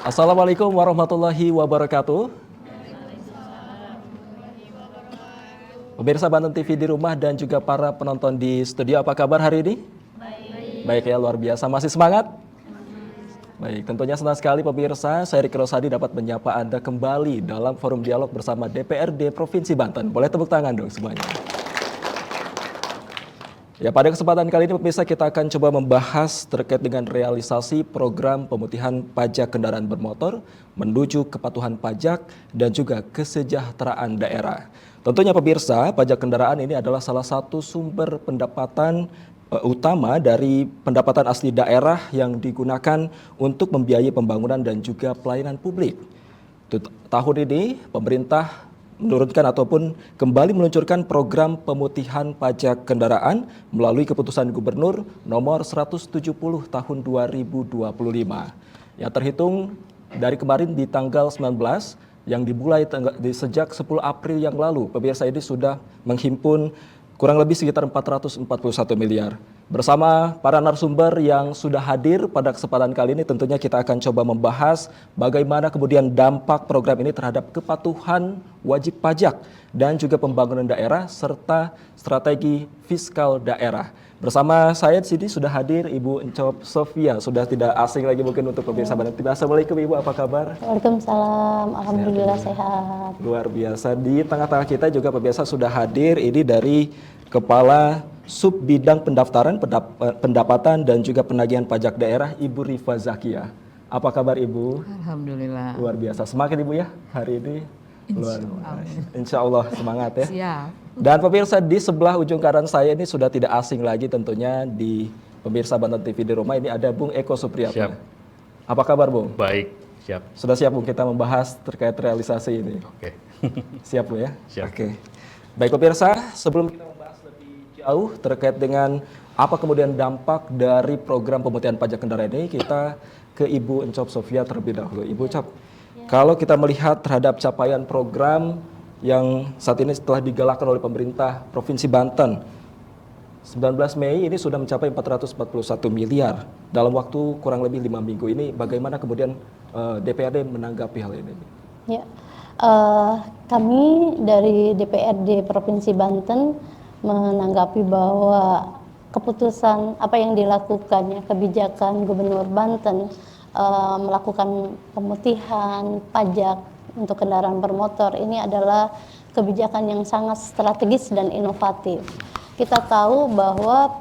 Assalamualaikum warahmatullahi wabarakatuh. Pemirsa Banten TV di rumah dan juga para penonton di studio, apa kabar hari ini? Baik ya, luar biasa. Masih semangat? Baik, tentunya senang sekali pemirsa, saya Riki Rosadi dapat menyapa Anda kembali dalam forum dialog bersama DPRD Provinsi Banten. Boleh tepuk tangan dong semuanya. Ya, pada kesempatan kali ini pemirsa kita akan coba membahas terkait dengan realisasi program pemutihan pajak kendaraan bermotor menuju kepatuhan pajak dan juga kesejahteraan daerah. Tentunya pemirsa, pajak kendaraan ini adalah salah satu sumber pendapatan utama dari pendapatan asli daerah yang digunakan untuk membiayai pembangunan dan juga pelayanan publik. Tahun ini pemerintah menurunkan ataupun kembali meluncurkan program pemutihan pajak kendaraan melalui keputusan Gubernur nomor 170 tahun 2025 yang terhitung dari kemarin di tanggal 19 yang dimulai sejak 10 April yang lalu. Pemirsa ini sudah menghimpun kurang lebih sekitar 441 miliar. Bersama para narasumber yang sudah hadir pada kesempatan kali ini tentunya kita akan coba membahas bagaimana kemudian dampak program ini terhadap kepatuhan wajib pajak dan juga pembangunan daerah serta strategi fiskal daerah. Bersama saya di sini sudah hadir Ibu Encop Sofia, sudah tidak asing lagi mungkin untuk pemirsa Banten TV. Assalamualaikum Ibu, apa kabar? Waalaikumsalam, alhamdulillah sehat. Luar biasa. Di tengah-tengah kita juga pemirsa sudah hadir ini dari Kepala Sub Bidang Pendaftaran, Pendapatan dan juga Penagihan Pajak Daerah, Ibu Rifa Zakia. Apa kabar Ibu? Alhamdulillah. Luar biasa. Semangat Ibu ya hari ini. Insya Allah semangat ya. Siap. Dan pemirsa di sebelah ujung kanan saya ini sudah tidak asing lagi tentunya di pemirsa Banten TV di rumah ini ada Bung Eko Supriyatna. Siap. Apa kabar Bung? Baik, siap. Sudah siap Bung kita membahas terkait realisasi ini? Oke. Siap Bu ya? Siap. Oke. Baik pemirsa, sebelum kita membahas lebih jauh terkait dengan apa kemudian dampak dari program pemutihan pajak kendaraan ini, kita ke Ibu Encop Sofia terlebih dahulu. Ibu Encop, kalau kita melihat terhadap capaian program yang saat ini setelah digalakkan oleh pemerintah Provinsi Banten, 19 Mei ini sudah mencapai 441 miliar dalam waktu kurang lebih 5 minggu ini. Bagaimana kemudian DPRD menanggapi hal ini? Ya, kami dari DPRD Provinsi Banten menanggapi bahwa keputusan apa yang dilakukannya kebijakan Gubernur Banten melakukan pemutihan pajak untuk kendaraan bermotor ini adalah kebijakan yang sangat strategis dan inovatif. Kita tahu bahwa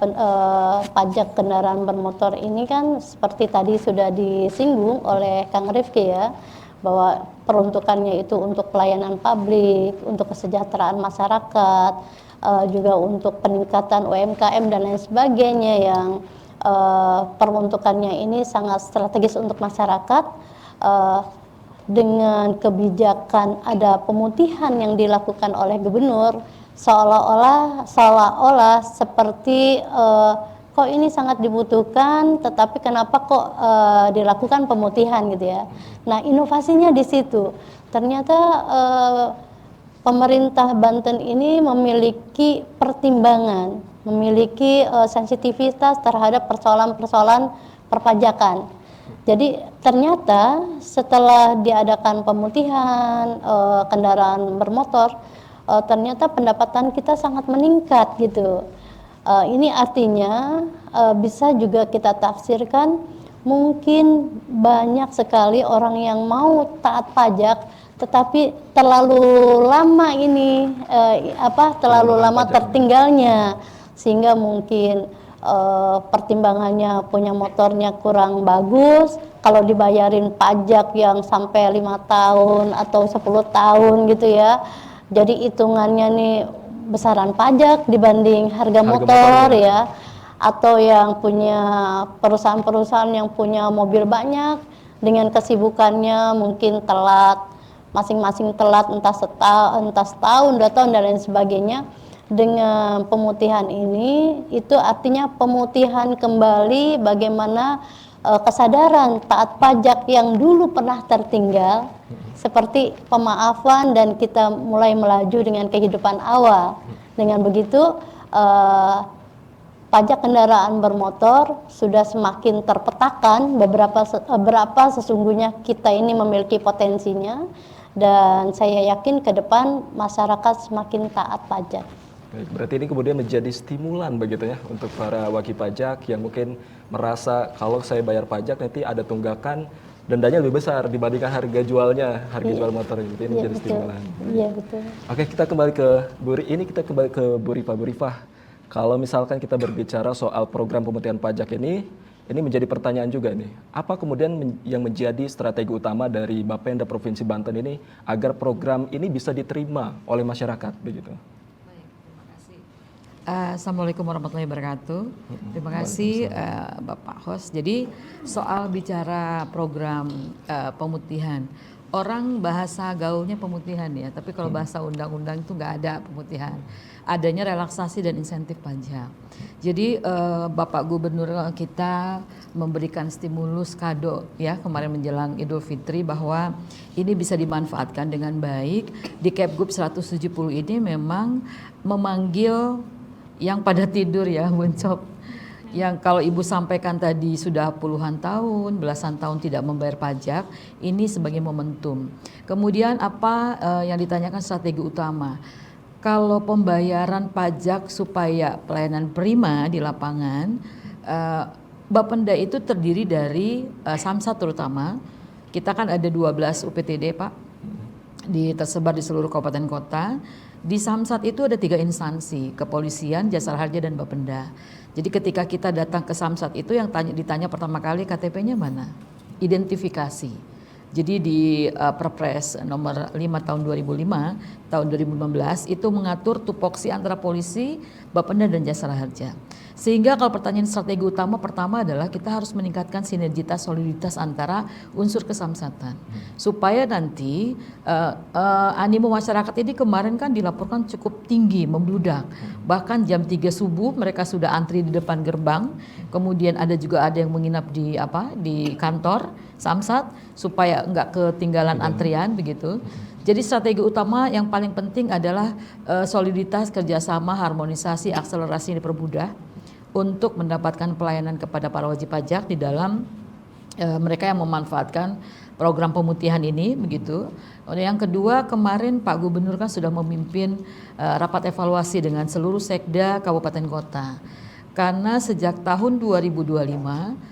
pajak kendaraan bermotor ini kan seperti tadi sudah disinggung oleh Kang Rifki ya, bahwa peruntukannya itu untuk pelayanan publik, untuk kesejahteraan masyarakat, juga untuk peningkatan UMKM dan lain sebagainya yang peruntukannya ini sangat strategis untuk masyarakat. Dengan kebijakan ada pemutihan yang dilakukan oleh gubernur, seolah-olah seperti kok ini sangat dibutuhkan, tetapi kenapa kok dilakukan pemutihan gitu ya. Nah, inovasinya di situ. Ternyata pemerintah Banten ini memiliki pertimbangan, memiliki sensitivitas terhadap persoalan-persoalan perpajakan. Jadi ternyata setelah diadakan pemutihan kendaraan bermotor, ternyata pendapatan kita sangat meningkat gitu. Ini artinya bisa juga kita tafsirkan mungkin banyak sekali orang yang mau taat pajak, tetapi terlalu lama ini terlalu lama tertinggalnya, sehingga mungkin pertimbangannya punya motornya kurang bagus, kalau dibayarin pajak yang sampai 5 tahun atau 10 tahun gitu ya, jadi hitungannya nih besaran pajak dibanding harga motor ya. Atau yang punya perusahaan-perusahaan yang punya mobil banyak, dengan kesibukannya mungkin telat, masing-masing telat entah setahun, 2 tahun dan lain sebagainya. Dengan pemutihan ini itu artinya pemutihan kembali bagaimana kesadaran taat pajak yang dulu pernah tertinggal, seperti pemaafan dan kita mulai melaju dengan kehidupan awal. Dengan begitu pajak kendaraan bermotor sudah semakin terpetakan berapa sesungguhnya kita ini memiliki potensinya, dan saya yakin ke depan masyarakat semakin taat pajak. Baik, berarti ini kemudian menjadi stimulan begitu ya untuk para wajib pajak yang mungkin merasa kalau saya bayar pajak nanti ada tunggakan dendanya lebih besar dibandingkan harga jualnya, harga jual motor itu. Ini menjadi stimulan. Iya betul. Oke, kita kembali ke kita kembali ke Bu Rifah. Kalau misalkan kita berbicara soal program pemutihan pajak ini menjadi pertanyaan juga nih. Apa kemudian yang menjadi strategi utama dari Bapenda Provinsi Banten ini agar program ini bisa diterima oleh masyarakat begitu? Baik, terima kasih. Assalamualaikum warahmatullahi wabarakatuh. Terima kasih Bapak Host. Jadi soal bicara program pemutihan, orang bahasa gaulnya pemutihan ya, tapi kalau bahasa undang-undang itu nggak ada pemutihan. Adanya relaksasi dan insentif pajak. Jadi Bapak Gubernur kita memberikan stimulus kado ya kemarin menjelang Idul Fitri bahwa ini bisa dimanfaatkan dengan baik. Di Kepgub 170 ini memang memanggil yang pada tidur ya, Buncop. Yang kalau Ibu sampaikan tadi sudah puluhan tahun, belasan tahun tidak membayar pajak, ini sebagai momentum. Kemudian apa yang ditanyakan strategi utama? Kalau pembayaran pajak supaya pelayanan prima di lapangan, Bapenda itu terdiri dari Samsat terutama. Kita kan ada 12 UPTD Pak, tersebar di seluruh kabupaten kota. Di Samsat itu ada 3 instansi, kepolisian, Jasara Harja, dan Bapenda. Jadi ketika kita datang ke Samsat itu yang ditanya pertama kali KTP-nya mana? Identifikasi. Jadi di Perpres nomor 5 tahun 2005, tahun 2015 itu mengatur tupoksi antara polisi, Bapenda, dan Jasara Harja. Sehingga kalau pertanyaan strategi utama pertama adalah kita harus meningkatkan sinergitas soliditas antara unsur kesamsatan. Supaya nanti animo masyarakat ini kemarin kan dilaporkan cukup tinggi, membludak. Bahkan jam 3 subuh mereka sudah antri di depan gerbang. Kemudian ada yang menginap di kantor Samsat supaya enggak ketinggalan antrian begitu. Jadi strategi utama yang paling penting adalah soliditas, kerjasama, harmonisasi, akselerasi yang dipermudah untuk mendapatkan pelayanan kepada para wajib pajak di dalam mereka yang memanfaatkan program pemutihan ini begitu. Yang kedua, kemarin Pak Gubernur kan sudah memimpin rapat evaluasi dengan seluruh sekda kabupaten kota. Karena sejak tahun 2025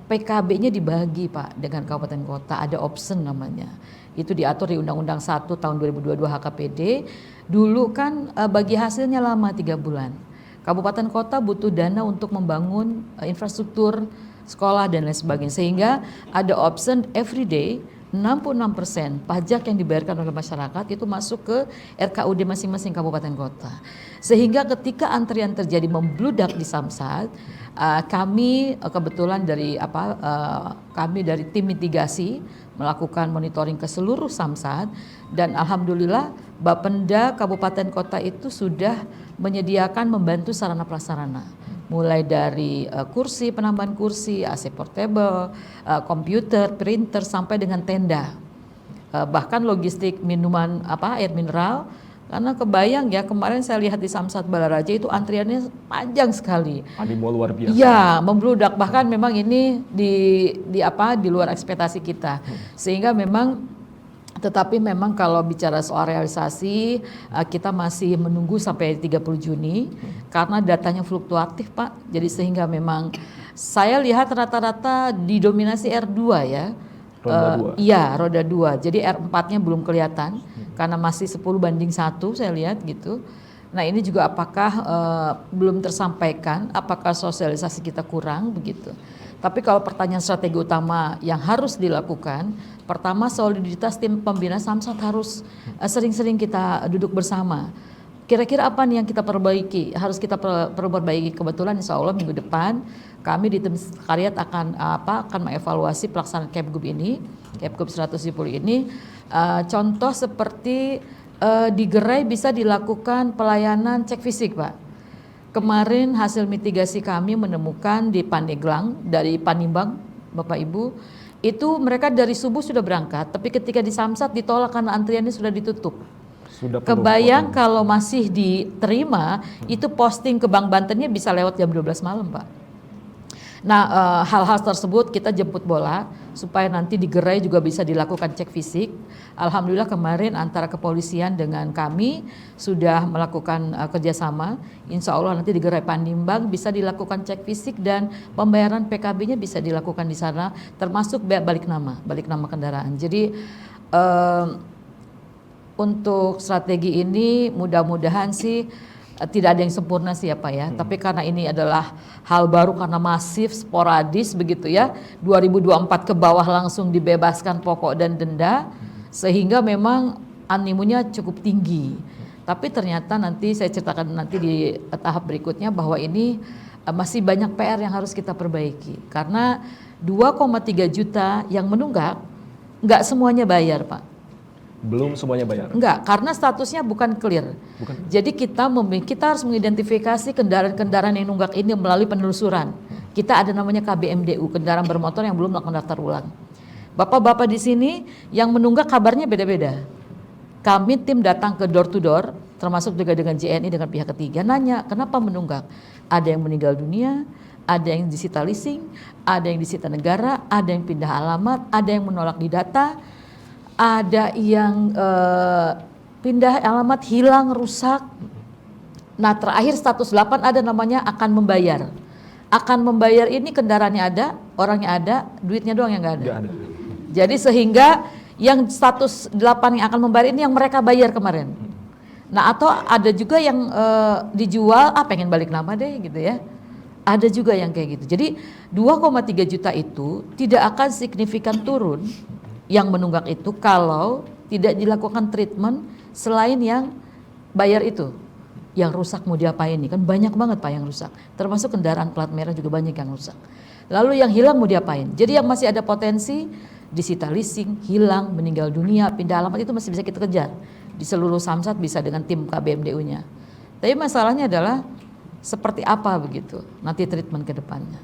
PKB-nya dibagi Pak dengan kabupaten kota, ada option namanya. Itu diatur di Undang-Undang 1 tahun 2022 HKPD. Dulu kan bagi hasilnya lama 3 bulan. Kabupaten kota butuh dana untuk membangun infrastruktur sekolah dan lain sebagainya. Sehingga ada option everyday 66% pajak yang dibayarkan oleh masyarakat itu masuk ke RKUD masing-masing kabupaten kota. Sehingga ketika antrian terjadi membludak di Samsat, kami kebetulan kami dari tim mitigasi melakukan monitoring ke seluruh Samsat, dan alhamdulillah Bapenda kabupaten kota itu sudah menyediakan membantu sarana prasarana. Mulai dari kursi, penambahan kursi, AC portable, komputer, printer, sampai dengan tenda. Bahkan logistik minuman air mineral, karena kebayang ya kemarin saya lihat di Samsat Balaraja itu antriannya panjang sekali. Animo luar biasa. Ya, membludak, bahkan memang ini di luar ekspektasi kita. Sehingga tetapi memang kalau bicara soal realisasi kita masih menunggu sampai 30 Juni karena datanya fluktuatif Pak. Jadi sehingga memang saya lihat rata-rata didominasi R2 ya. Roda 2. Iya, roda 2. Jadi R4-nya belum kelihatan karena masih 10:1 saya lihat gitu. Nah, ini juga apakah belum tersampaikan, apakah sosialisasi kita kurang begitu. Tapi kalau pertanyaan strategi utama yang harus dilakukan, pertama soliditas tim pembina Samsat harus sering-sering kita duduk bersama. Kira-kira apa nih yang kita perbaiki, harus kita perbaiki. Kebetulan insya Allah minggu depan kami di tim sekretariat akan mengevaluasi pelaksanaan Kepgub ini, Kepgub 170 ini. Contoh seperti di Gerai bisa dilakukan pelayanan cek fisik Pak. Kemarin hasil mitigasi kami menemukan di Pandeglang dari Panimbang, Bapak Ibu, itu mereka dari subuh sudah berangkat, tapi ketika di Samsat ditolak karena antriannya sudah ditutup. Sudah penuh Kebayang kuotanya. kalau masih diterima, itu posting ke Bank Bantennya bisa lewat jam 12 malam, Pak. Nah, hal-hal tersebut kita jemput bola supaya nanti di gerai juga bisa dilakukan cek fisik. Alhamdulillah kemarin antara kepolisian dengan kami sudah melakukan kerjasama. Insya Allah nanti di gerai Pandimbang bisa dilakukan cek fisik dan pembayaran PKB-nya bisa dilakukan di sana, termasuk balik nama kendaraan. Jadi untuk strategi ini mudah-mudahan sih tidak ada yang sempurna sih ya Pak ya. Tapi karena ini adalah hal baru karena masif, sporadis begitu ya. 2024 ke bawah langsung dibebaskan pokok dan denda, sehingga memang animonya cukup tinggi. Tapi ternyata nanti saya ceritakan nanti di tahap berikutnya bahwa ini masih banyak PR yang harus kita perbaiki. Karena 2,3 juta yang menunggak, nggak semuanya bayar Pak. Belum semuanya bayar. Enggak, karena statusnya bukan clear. Jadi kita harus mengidentifikasi kendaraan-kendaraan yang nunggak ini melalui penelusuran. Kita ada namanya KBMDU, kendaraan bermotor yang belum melakukan daftar ulang. Bapak-bapak di sini yang menunggak kabarnya beda-beda. Kami tim datang ke door to door, termasuk juga dengan JNI dengan pihak ketiga, nanya kenapa menunggak. Ada yang meninggal dunia, ada yang disita leasing, ada yang disita negara, ada yang pindah alamat, ada yang menolak didata. Ada yang pindah alamat, hilang, rusak. Nah terakhir status 8 ada namanya akan membayar. Akan membayar ini kendaraannya ada, orangnya ada, duitnya doang yang nggak ada. Nggak ada. Jadi sehingga yang status 8 yang akan membayar ini yang mereka bayar kemarin. Nah atau ada juga yang dijual, pengen balik nama deh gitu ya. Ada juga yang kayak gitu. Jadi 2,3 juta itu tidak akan signifikan turun yang menunggak itu kalau tidak dilakukan treatment selain yang bayar itu. Yang rusak mau diapain nih, kan banyak banget Pak yang rusak. Termasuk kendaraan plat merah juga banyak yang rusak. Lalu yang hilang mau diapain? Jadi yang masih ada potensi disita leasing, hilang, meninggal dunia, pindah alamat itu masih bisa kita kejar. Di seluruh Samsat bisa dengan tim KBMDU-nya. Tapi masalahnya adalah seperti apa begitu nanti treatment ke depannya.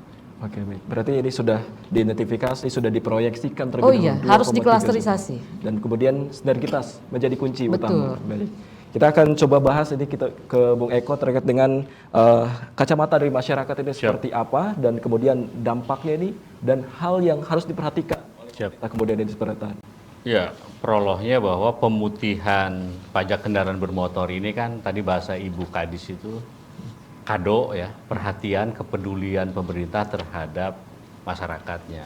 Oke, baik. Berarti ini sudah diidentifikasi, sudah diproyeksikan terlebih Oh iya, dahulu, harus 2,3 diklasterisasi. juta. Dan kemudian sinergitas menjadi kunci Betul. utama. Baik. Kita akan coba bahas ini kita ke Bung Eko terkait dengan kacamata dari masyarakat ini seperti apa dan kemudian dampaknya ini dan hal yang harus diperhatikan oleh kita kemudian ini seperti tadi. Ya, prolognya bahwa pemutihan pajak kendaraan bermotor ini kan tadi bahasa Ibu Kadis itu kado ya, perhatian, kepedulian pemerintah terhadap masyarakatnya.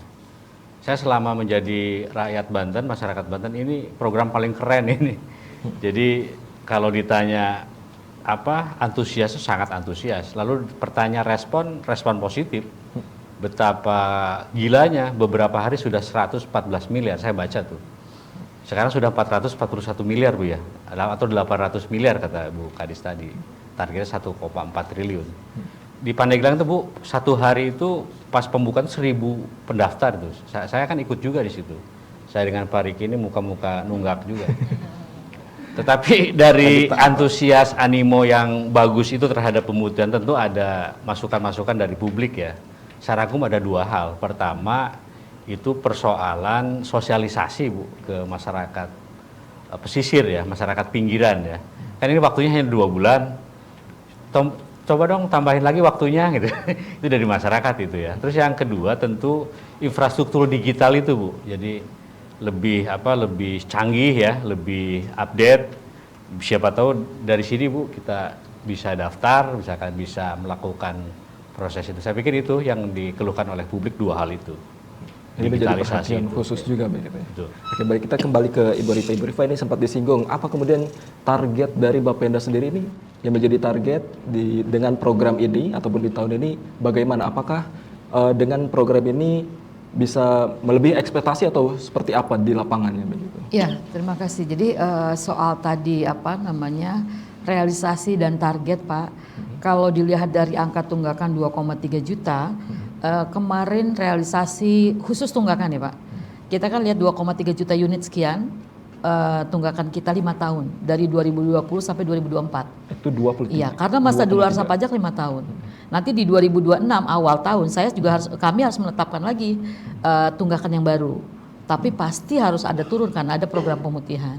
Saya selama menjadi rakyat Banten, masyarakat Banten ini program paling keren ini. Jadi kalau ditanya apa, antusias, sangat antusias. Lalu pertanyaan respon positif. Betapa gilanya, beberapa hari sudah 114 miliar, saya baca tuh. Sekarang sudah 441 miliar Bu ya, atau 800 miliar kata Bu Kadis tadi. Targetnya 1,4 triliun. Di Pandeglang itu Bu, satu hari itu pas pembukaan 1.000 pendaftar itu. Saya kan ikut juga di situ. Saya dengan Pak Riki ini muka-muka nunggak juga. Tetapi dari antusias animo yang bagus itu terhadap pemutihan tentu ada masukan-masukan dari publik ya. Secara hukum ada dua hal. Pertama itu persoalan sosialisasi Bu ke masyarakat pesisir ya, masyarakat pinggiran ya. Kan ini waktunya hanya 2 bulan. Coba dong tambahin lagi waktunya gitu. Itu dari masyarakat itu ya. Terus yang kedua tentu infrastruktur digital itu Bu. Jadi lebih canggih ya, lebih update. Siapa tahu dari sini Bu kita bisa daftar, misalkan bisa melakukan proses itu. Saya pikir itu yang dikeluhkan oleh publik, dua hal itu. Ini menjadi Digitalisasi perhatian itu. khusus juga begitu ya. Betul. Oke, baik, kita kembali ke Ibu Rifa. Ibu Rifa ini sempat disinggung, apa kemudian target dari Bapenda sendiri ini yang menjadi target dengan program ini ataupun di tahun ini bagaimana? Apakah dengan program ini bisa melebihi ekspektasi atau seperti apa di lapangannya begitu? Ya, terima kasih. Jadi soal tadi realisasi dan target Pak, kalau dilihat dari angka tunggakan 2,3 juta, kemarin realisasi khusus tunggakan ya Pak, kita kan lihat 2,3 juta unit sekian, tunggakan kita 5 tahun, dari 2020 sampai 2024. Itu 20. Iya, karena masa daluarsa pajak 5 tahun. Nanti di 2026 awal tahun kami harus menetapkan lagi tunggakan yang baru. Tapi pasti harus ada turun karena ada program pemutihan.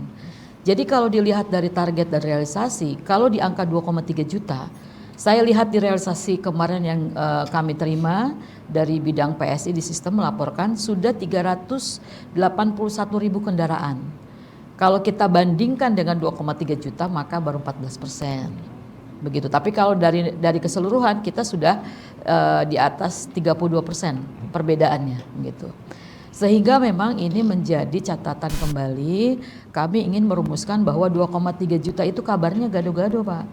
Jadi kalau dilihat dari target dan realisasi, kalau di angka 2,3 juta, saya lihat di realisasi kemarin yang kami terima dari bidang PSI di sistem melaporkan sudah 381.000 kendaraan. Kalau kita bandingkan dengan 2,3 juta maka baru 14%. Begitu. Tapi kalau dari keseluruhan kita sudah di atas 32% perbedaannya gitu. Sehingga memang ini menjadi catatan kembali, kami ingin merumuskan bahwa 2,3 juta itu kabarnya gado-gado Pak.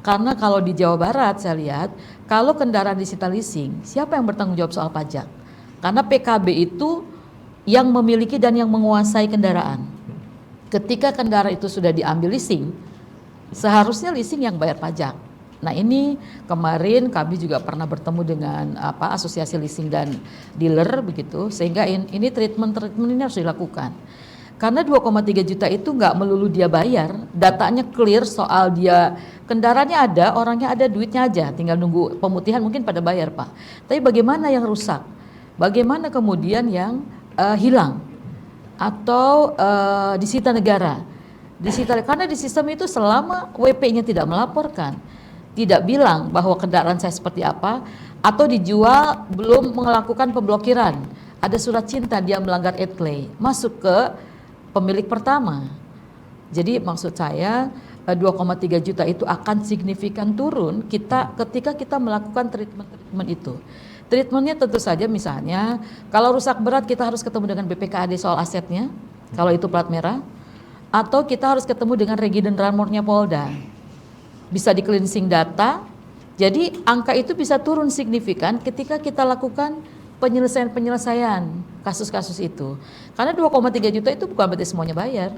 Karena kalau di Jawa Barat saya lihat, kalau kendaraan disita leasing, siapa yang bertanggung jawab soal pajak? Karena PKB itu yang memiliki dan yang menguasai kendaraan. Ketika kendaraan itu sudah diambil leasing, seharusnya leasing yang bayar pajak. Nah ini kemarin kami juga pernah bertemu dengan asosiasi leasing dan dealer begitu, sehingga ini treatment ini harus dilakukan. Karena 2,3 juta itu nggak melulu dia bayar, datanya clear soal dia kendaraannya ada, orangnya ada, duitnya aja, tinggal nunggu pemutihan mungkin pada bayar Pak. Tapi bagaimana yang rusak? Bagaimana kemudian yang hilang atau disita negara? Disita karena di sistem itu selama WP-nya tidak melaporkan, tidak bilang bahwa kendaraan saya seperti apa, atau dijual belum melakukan pemblokiran, ada surat cinta dia melanggar etle, masuk ke pemilik pertama. Jadi maksud saya 2,3 juta itu akan signifikan turun ketika kita melakukan treatment itu. Treatmentnya tentu saja misalnya kalau rusak berat kita harus ketemu dengan BPKAD soal asetnya, kalau itu plat merah, atau kita harus ketemu dengan Regi dan Ramornya Polda. Bisa di cleansing data, jadi angka itu bisa turun signifikan ketika kita lakukan penyelesaian kasus-kasus itu. Karena 2,3 juta itu bukan berarti semuanya bayar.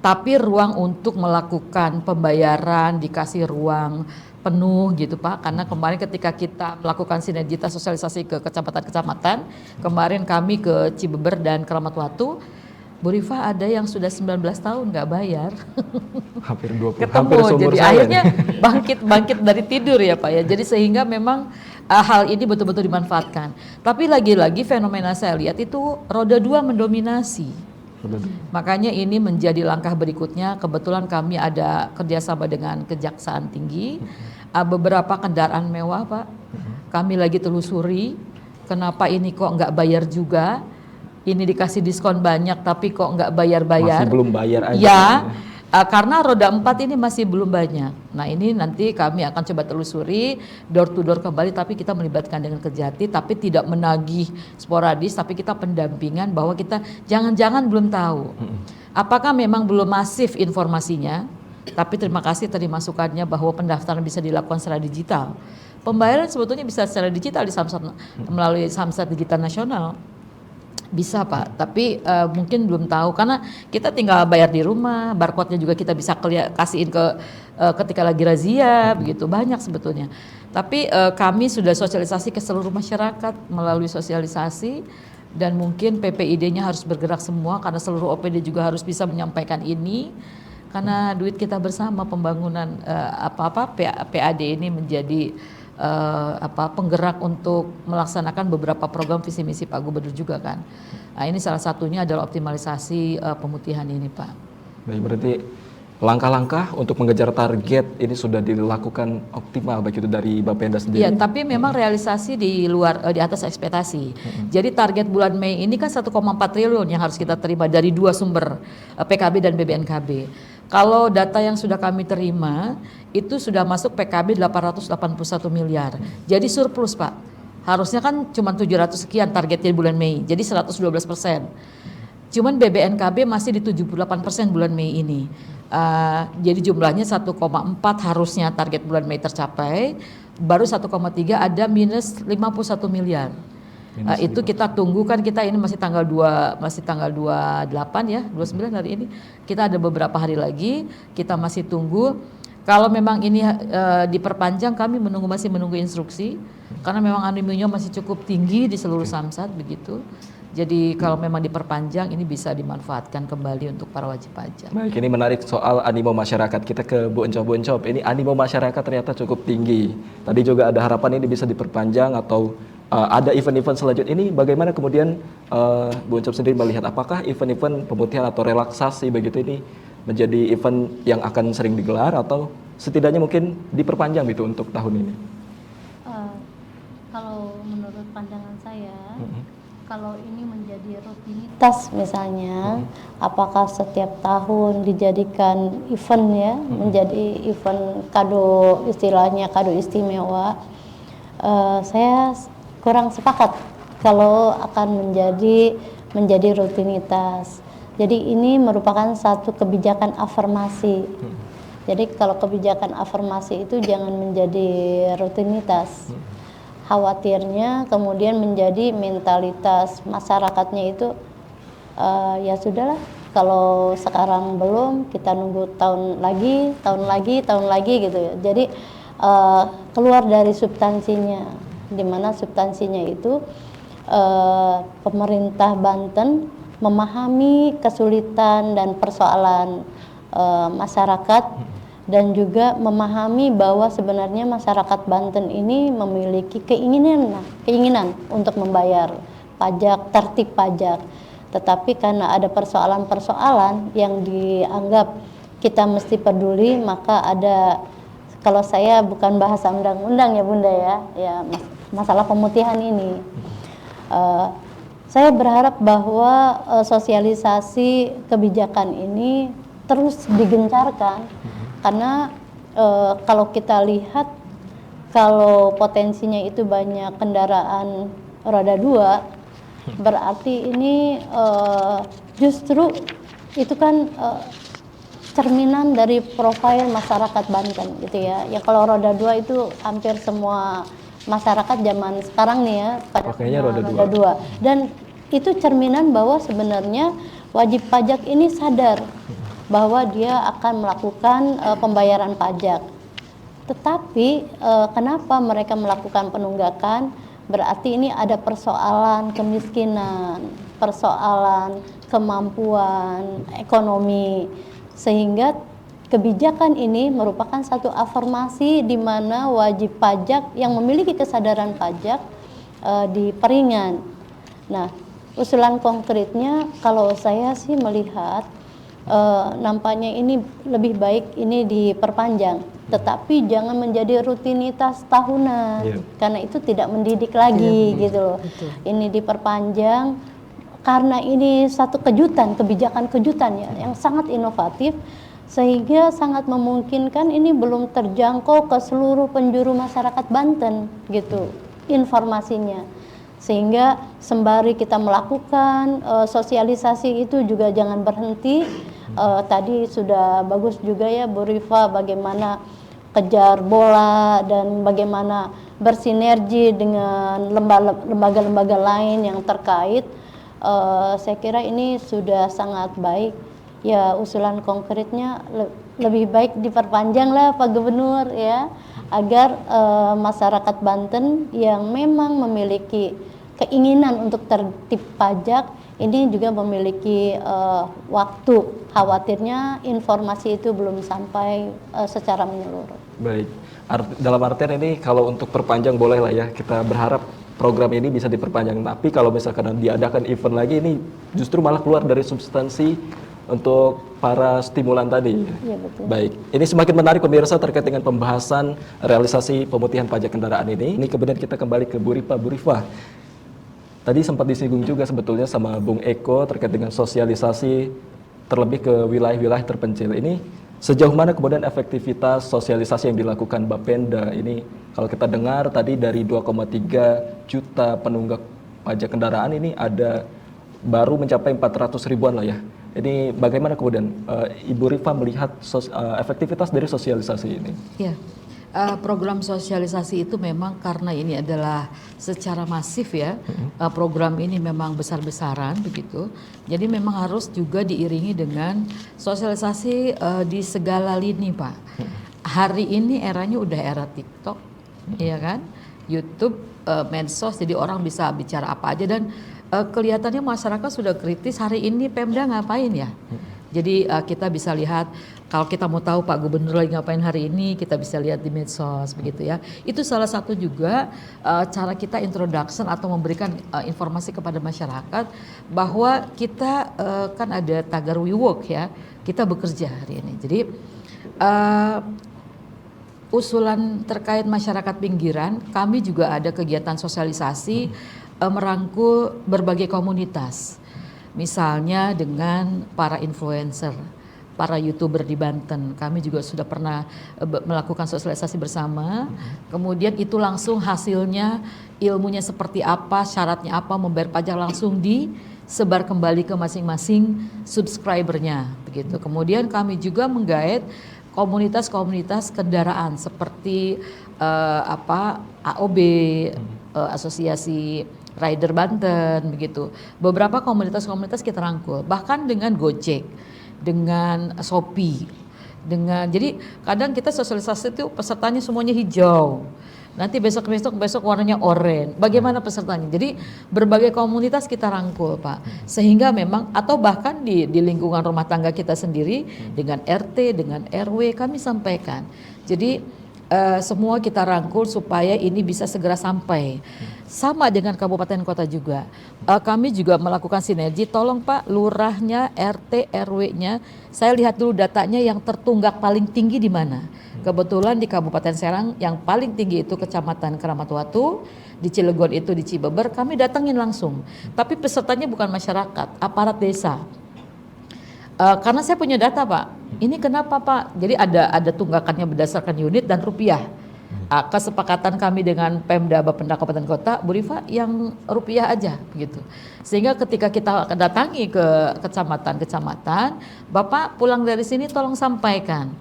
Tapi ruang untuk melakukan pembayaran, dikasih ruang penuh gitu Pak. Karena kemarin ketika kita melakukan sinergitas sosialisasi ke kecamatan-kecamatan, kemarin kami ke Cibeber dan Keramat Watu, Bu Rifa ada yang sudah 19 tahun nggak bayar. Hampir 20. Ketemu, hampir seumur jadi saya akhirnya nih. bangkit dari tidur ya Pak ya. Jadi sehingga memang hal ini betul-betul dimanfaatkan. Tapi lagi-lagi fenomena saya lihat itu roda 2 mendominasi. Makanya ini menjadi langkah berikutnya. Kebetulan kami ada kerjasama dengan Kejaksaan Tinggi. Beberapa kendaraan mewah Pak, kami lagi telusuri. Kenapa ini kok nggak bayar juga? Ini dikasih diskon banyak tapi kok nggak bayar-bayar. Masih belum bayar aja. Ya, karena roda 4 ini masih belum banyak. Nah ini nanti kami akan coba telusuri door to door kembali, tapi kita melibatkan dengan Kejati, tapi tidak menagih sporadis, tapi kita pendampingan bahwa kita jangan-jangan belum tahu. Apakah memang belum masif informasinya, tapi terima kasih tadi masukannya bahwa pendaftaran bisa dilakukan secara digital. Pembayaran sebetulnya bisa secara digital di Samsat, melalui Samsat Digital Nasional. Bisa Pak, tapi mungkin belum tahu karena kita tinggal bayar di rumah, barcode-nya juga kita bisa kasihin ketika lagi razia, begitu banyak sebetulnya. Tapi kami sudah sosialisasi ke seluruh masyarakat melalui sosialisasi dan mungkin PPID-nya harus bergerak semua karena seluruh OPD juga harus bisa menyampaikan ini karena duit kita bersama pembangunan PAD ini menjadi penggerak untuk melaksanakan beberapa program visi misi Pak Gubernur juga kan. Nah ini salah satunya adalah optimalisasi pemutihan ini Pak. Baik, berarti langkah-langkah untuk mengejar target ini sudah dilakukan optimal baik itu dari Bapenda sendiri. Iya, tapi memang realisasi di atas ekspektasi. Jadi target bulan Mei ini kan 1,4 triliun yang harus kita terima dari dua sumber PKB dan BBNKB. Kalau data yang sudah kami terima itu sudah masuk PKB 881 miliar. Jadi surplus Pak. Harusnya kan cuma 700 sekian targetnya bulan Mei. Jadi 112%. Cuman BBNKB masih di 78% bulan Mei ini. Jadi jumlahnya 1,4 harusnya target bulan Mei tercapai. Baru 1,3 ada minus 51 miliar. Itu kita tunggu kan, kita ini masih tanggal 28 ya, 29 hari ini. Kita ada beberapa hari lagi, kita masih tunggu. Kalau memang ini diperpanjang, kami masih menunggu instruksi karena memang animonya masih cukup tinggi di seluruh Samsat begitu. Jadi kalau memang diperpanjang ini bisa dimanfaatkan kembali untuk para wajib pajak. Baik, ini menarik soal animo masyarakat. Kita ke Bu Encop. Ini animo masyarakat ternyata cukup tinggi. Tadi juga ada harapan ini bisa diperpanjang atau ada event-event selanjutnya. Ini bagaimana kemudian Bu Encop sendiri melihat apakah event-event pemutihan atau relaksasi begitu ini menjadi event yang akan sering digelar atau setidaknya mungkin diperpanjang gitu untuk tahun ini? Kalau menurut pandangan saya, kalau ini menjadi rutinitas misalnya, apakah setiap tahun dijadikan event ya, menjadi event kado, istilahnya kado istimewa, saya kurang sepakat kalau akan menjadi rutinitas. Jadi ini merupakan satu kebijakan afirmasi. Jadi kalau kebijakan afirmasi itu jangan menjadi rutinitas. Khawatirnya kemudian menjadi mentalitas masyarakatnya itu ya sudahlah, kalau sekarang belum, kita nunggu tahun lagi gitu ya. Jadi keluar dari substansinya, di mana substansinya itu pemerintah Banten memahami kesulitan dan persoalan masyarakat, dan juga memahami bahwa sebenarnya masyarakat Banten ini memiliki keinginan untuk membayar pajak, tertib pajak. Tetapi karena ada persoalan-persoalan yang dianggap kita mesti peduli, maka ada, kalau saya bukan bahasa undang-undang ya Bunda ya masalah pemutihan ini. Saya berharap bahwa sosialisasi kebijakan ini terus digencarkan. Karena kalau kita lihat, kalau potensinya itu banyak kendaraan roda 2, berarti ini justru itu kan cerminan dari profil masyarakat Banten gitu ya. Ya kalau roda 2 itu hampir semua masyarakat zaman sekarang nih ya pada pakainya roda 2. Dan itu cerminan bahwa sebenarnya wajib pajak ini sadar bahwa dia akan melakukan pembayaran pajak. Tetapi kenapa mereka melakukan penunggakan? Berarti ini ada persoalan kemiskinan, persoalan kemampuan ekonomi, sehingga kebijakan ini merupakan satu afirmasi di mana wajib pajak yang memiliki kesadaran pajak diperingan. Nah, usulan konkretnya kalau saya sih melihat nampaknya ini lebih baik ini diperpanjang, tetapi jangan menjadi rutinitas tahunan, karena itu tidak mendidik lagi gitu loh. Ini diperpanjang karena ini satu kebijakan kejutan ya yang sangat inovatif, sehingga sangat memungkinkan ini belum terjangkau ke seluruh penjuru masyarakat Banten gitu informasinya. Sehingga sembari kita melakukan sosialisasi itu juga jangan berhenti. Tadi sudah bagus juga ya Bu Rifa bagaimana kejar bola dan bagaimana bersinergi dengan lembaga-lembaga lain yang terkait. Saya kira ini sudah sangat baik. Ya usulan konkretnya lebih baik diperpanjang lah Pak Gubernur ya, agar masyarakat Banten yang memang memiliki keinginan untuk tertib pajak ini juga memiliki waktu. Khawatirnya informasi itu belum sampai secara menyeluruh. Baik, dalam artian ini kalau untuk perpanjang boleh lah ya, kita berharap program ini bisa diperpanjang. Tapi kalau misalkan diadakan event lagi, ini justru malah keluar dari substansi untuk para stimulan tadi. Iya betul. Baik, ini semakin menarik pemirsa terkait dengan pembahasan realisasi pemutihan pajak kendaraan ini. Ini kemudian kita kembali ke Bu Rifa. Tadi sempat disinggung juga sebetulnya sama Bung Eko terkait dengan sosialisasi terlebih ke wilayah-wilayah terpencil. Ini sejauh mana kemudian efektivitas sosialisasi yang dilakukan Bapenda ini? Kalau kita dengar tadi dari 2,3 juta penunggak pajak kendaraan ini ada baru mencapai 400 ribuan lah ya. Ini bagaimana kemudian Ibu Rifa melihat efektivitas dari sosialisasi ini? Ya, program sosialisasi itu memang karena ini adalah secara masif ya, program ini memang besar-besaran begitu. Jadi memang harus juga diiringi dengan sosialisasi di segala lini Pak. Hari ini eranya udah era TikTok, ya kan, YouTube, medsos, jadi orang bisa bicara apa aja dan kelihatannya masyarakat sudah kritis. Hari ini Pemda ngapain ya? Jadi kita bisa lihat kalau kita mau tahu Pak Gubernur lagi ngapain hari ini, kita bisa lihat di medsos begitu ya. Itu salah satu juga cara kita introduction atau memberikan informasi kepada masyarakat bahwa kita kan ada tagar we work ya, kita bekerja hari ini. Jadi usulan terkait masyarakat pinggiran, kami juga ada kegiatan sosialisasi merangkul berbagai komunitas. Misalnya dengan para influencer, para YouTuber di Banten. Kami juga sudah pernah melakukan sosialisasi bersama. Kemudian itu langsung hasilnya, ilmunya seperti apa, syaratnya apa, membayar pajak langsung disebar kembali ke masing-masing subscribernya begitu. Kemudian kami juga menggait komunitas-komunitas kendaraan seperti AOB, Asosiasi Rider Banten begitu. Beberapa komunitas-komunitas kita rangkul, bahkan dengan Gojek, dengan Shopee, jadi kadang kita sosialisasi itu pesertanya semuanya hijau. Nanti besok warnanya oranye. Bagaimana pesertanya? Jadi berbagai komunitas kita rangkul, Pak. Sehingga memang atau bahkan di lingkungan rumah tangga kita sendiri dengan RT, dengan RW kami sampaikan. Jadi semua kita rangkul supaya ini bisa segera sampai. Sama dengan kabupaten kota juga. Kami juga melakukan sinergi. Tolong Pak, lurahnya, RT, RW-nya, saya lihat dulu datanya yang tertunggak paling tinggi di mana. Kebetulan di Kabupaten Serang yang paling tinggi itu Kecamatan Keramatwatu, di Cilegon itu di Cibeber, kami datangin langsung. Tapi pesertanya bukan masyarakat, aparat desa. Karena saya punya data Pak, ini kenapa Pak? Jadi ada tunggakannya berdasarkan unit dan rupiah. Kesepakatan kami dengan Pemda Bapenda Kabupaten Kota, Bu Rifa yang rupiah aja begitu. Sehingga ketika kita datangi ke kecamatan, Bapak pulang dari sini tolong sampaikan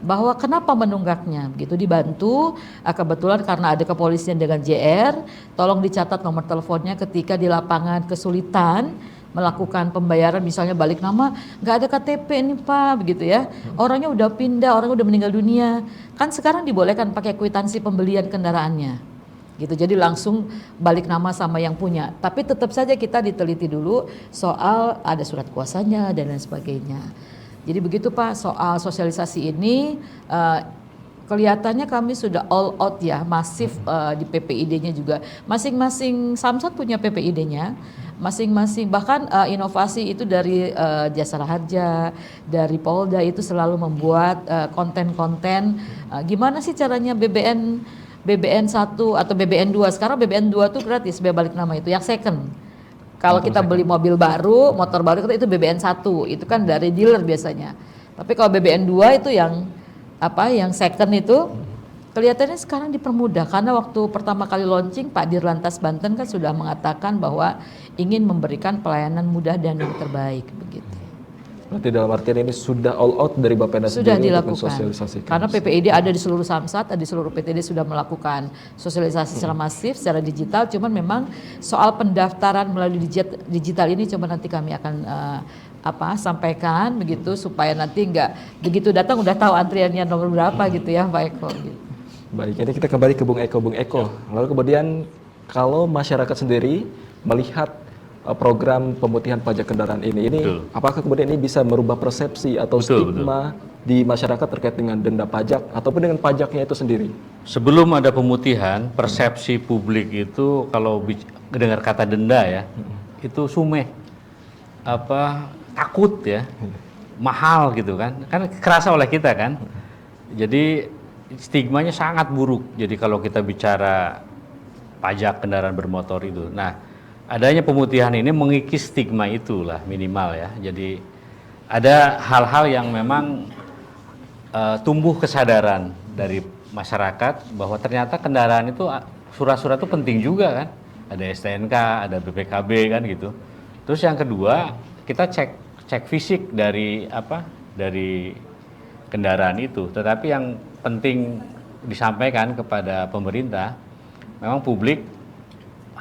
bahwa kenapa menunggaknya begitu, dibantu. Kebetulan karena ada kepolisian dengan JR, tolong dicatat nomor teleponnya ketika di lapangan kesulitan melakukan pembayaran, misalnya balik nama, nggak ada KTP nih Pak, begitu ya. Orangnya udah pindah, orangnya udah meninggal dunia. Kan sekarang dibolehkan pakai kwitansi pembelian kendaraannya, gitu. Jadi langsung balik nama sama yang punya. Tapi tetap saja kita diteliti dulu soal ada surat kuasanya dan lain sebagainya. Jadi begitu Pak, soal sosialisasi ini kelihatannya kami sudah all out ya, masif di PPID-nya juga. Masing-masing Samsat punya PPID-nya. Masing-masing, bahkan inovasi itu dari Jasara Harja, dari Polda itu selalu membuat konten-konten gimana sih caranya BBN 1 atau BBN 2. Sekarang BBN 2 tuh gratis, biaya balik nama itu yang second. Kalau kita beli mobil baru, motor baru itu BBN 1, itu kan dari dealer biasanya. Tapi kalau BBN 2 itu yang second itu kelihatannya sekarang dipermudah, karena waktu pertama kali launching Pak Dirlantas Banten kan sudah mengatakan bahwa ingin memberikan pelayanan mudah dan yang terbaik begitu. Berarti dalam artian ini sudah all out dari Bapenda Sudah sendiri dilakukan. untuk mensosialisasikan. Karena PPID ada di seluruh Samsat, ada di seluruh PTD sudah melakukan sosialisasi secara masif, secara digital. Cuman memang soal pendaftaran melalui digital ini coba nanti kami akan sampaikan begitu supaya nanti nggak begitu datang udah tahu antriannya nomor berapa gitu ya Pak Eko. Gitu. Baik, ini kita kembali ke Bung Eko. Lalu kemudian kalau masyarakat sendiri melihat program pemutihan pajak kendaraan ini Betul. apakah kemudian ini bisa merubah persepsi atau stigma di masyarakat terkait dengan denda pajak ataupun dengan pajaknya itu sendiri? Sebelum ada pemutihan, persepsi publik itu kalau dengar kata denda ya, itu sumeh, takut ya, mahal gitu kan kerasa oleh kita kan. Jadi stigmanya sangat buruk. Jadi kalau kita bicara pajak kendaraan bermotor itu, nah adanya pemutihan ini mengikis stigma itulah minimal ya. Jadi ada hal-hal yang memang tumbuh kesadaran dari masyarakat bahwa ternyata kendaraan itu surat-surat itu penting juga kan. Ada STNK, ada BPKB kan gitu. Terus yang kedua kita cek fisik dari kendaraan itu. Tetapi yang penting disampaikan kepada pemerintah, memang publik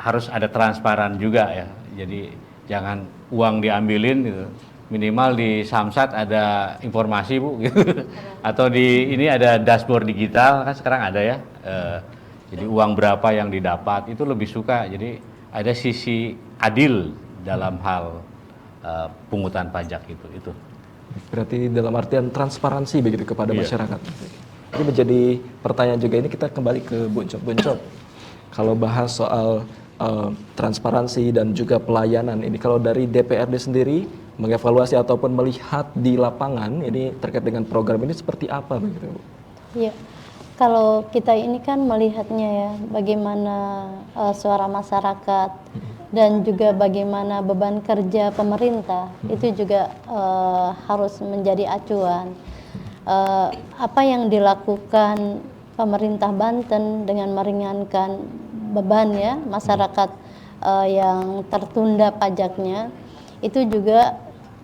harus ada transparan juga ya. Jadi jangan uang diambilin gitu. Minimal di Samsat ada informasi Bu gitu. Atau ini ada dashboard digital kan sekarang ada ya. Jadi uang berapa yang didapat itu lebih suka. Jadi ada sisi adil dalam hal pungutan pajak itu. Berarti dalam artian transparansi begitu kepada Iya. masyarakat. Ini menjadi pertanyaan juga, ini kita kembali ke Buncop. Buncop, kalau bahas soal transparansi dan juga pelayanan ini, kalau dari DPRD sendiri mengevaluasi ataupun melihat di lapangan ini terkait dengan program ini seperti apa begitu, Bu? Ya, kalau kita ini kan melihatnya ya, bagaimana suara masyarakat dan juga bagaimana beban kerja pemerintah, itu juga harus menjadi acuan. Apa yang dilakukan pemerintah Banten dengan meringankan beban ya masyarakat yang tertunda pajaknya, itu juga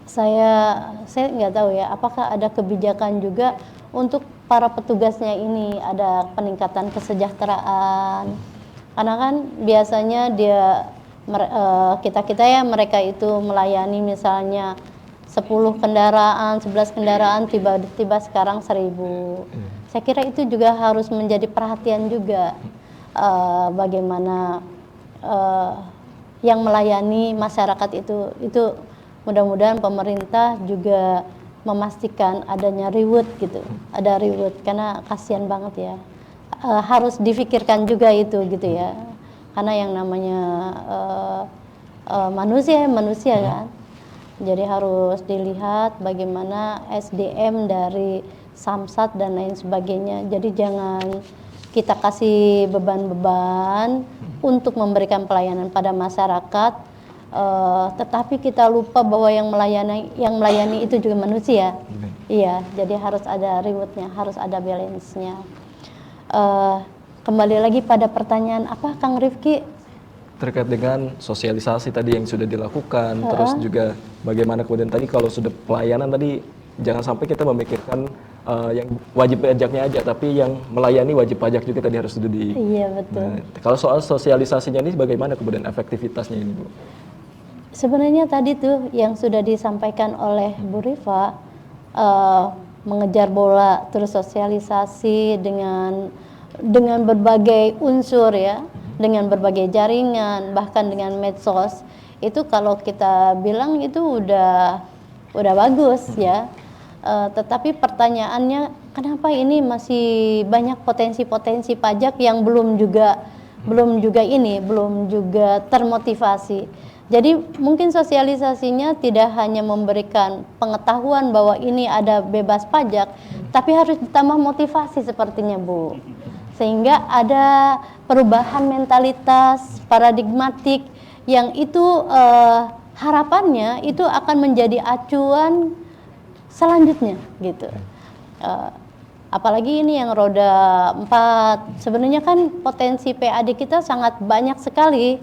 saya nggak tahu ya, apakah ada kebijakan juga untuk para petugasnya ini, ada peningkatan kesejahteraan, karena kan biasanya kita ya, mereka itu melayani misalnya 10 kendaraan, 11 kendaraan, tiba-tiba sekarang 1000. Saya kira itu juga harus menjadi perhatian juga, bagaimana yang melayani masyarakat itu mudah-mudahan pemerintah juga memastikan adanya reward gitu, ada reward, karena kasihan banget ya. Harus difikirkan juga itu gitu ya, karena yang namanya manusia kan, jadi harus dilihat bagaimana SDM dari Samsat dan lain sebagainya. Jadi jangan kita kasih beban-beban untuk memberikan pelayanan pada masyarakat, tetapi kita lupa bahwa yang melayani itu juga manusia. Iya, jadi harus ada rewardnya, harus ada balance-nya. Kembali lagi pada pertanyaan apa, Kang Rifki? Terkait dengan sosialisasi tadi yang sudah dilakukan, terus juga bagaimana kemudian tadi kalau sudah pelayanan tadi, jangan sampai kita memikirkan yang wajib pajaknya aja, tapi yang melayani wajib pajak juga tadi harus sudah di. Iya, betul. Nah, kalau soal sosialisasinya ini bagaimana kemudian efektivitasnya ini, Bu? Sebenarnya tadi tuh yang sudah disampaikan oleh Bu Rifa, mengejar bola, terus sosialisasi dengan berbagai unsur ya, dengan berbagai jaringan, bahkan dengan medsos, itu kalau kita bilang itu udah bagus ya. Tetapi pertanyaannya, kenapa ini masih banyak potensi-potensi pajak yang belum juga termotivasi. Jadi mungkin sosialisasinya tidak hanya memberikan pengetahuan bahwa ini ada bebas pajak, tapi harus ditambah motivasi sepertinya, Bu. Sehingga ada perubahan mentalitas, paradigmatik yang itu harapannya itu akan menjadi acuan selanjutnya gitu. Apalagi ini yang roda 4, sebenarnya kan potensi PAD kita sangat banyak sekali,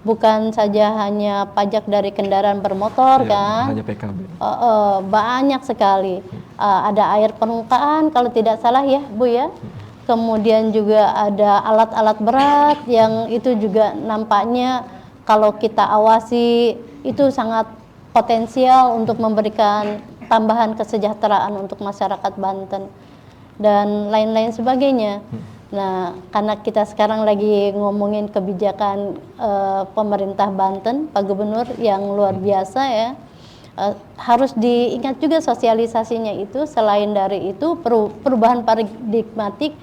bukan saja hanya pajak dari kendaraan bermotor kan, Hanya PKB. banyak sekali. Ada air permukaan kalau tidak salah ya Bu ya, kemudian juga ada alat-alat berat yang itu juga nampaknya kalau kita awasi itu sangat potensial untuk memberikan tambahan kesejahteraan untuk masyarakat Banten dan lain-lain sebagainya. Nah, karena kita sekarang lagi ngomongin kebijakan pemerintah Banten, Pak Gubernur yang luar biasa ya, harus diingat juga sosialisasinya itu. Selain dari itu perubahan paradigmatik,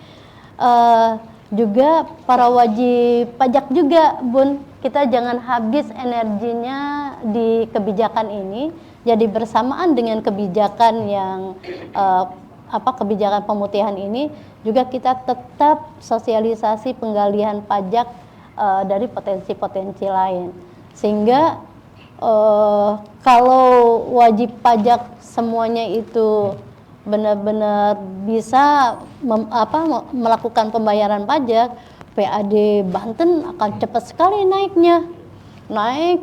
juga para wajib pajak juga, Bun. Kita jangan habis energinya di kebijakan ini, jadi bersamaan dengan kebijakan yang kebijakan pemutihan ini juga kita tetap sosialisasi penggalian pajak dari potensi-potensi lain, sehingga kalau wajib pajak semuanya itu benar-benar bisa melakukan pembayaran pajak, PAD Banten akan cepat sekali naik,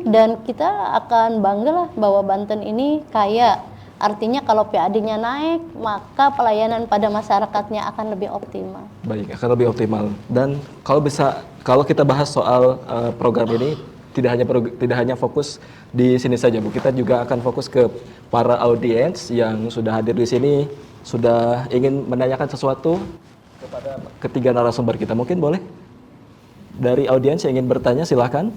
dan kita akan bangga lah bahwa Banten ini kaya. Artinya kalau PAD-nya naik, maka pelayanan pada masyarakatnya akan lebih optimal. Baik, akan lebih optimal. Dan kalau kita bahas soal program ini, tidak hanya fokus di sini saja, Bu. Kita juga akan fokus ke para audiens yang sudah hadir di sini, sudah ingin menanyakan sesuatu kepada ketiga narasumber kita. Mungkin boleh dari audiens yang ingin bertanya, silakan.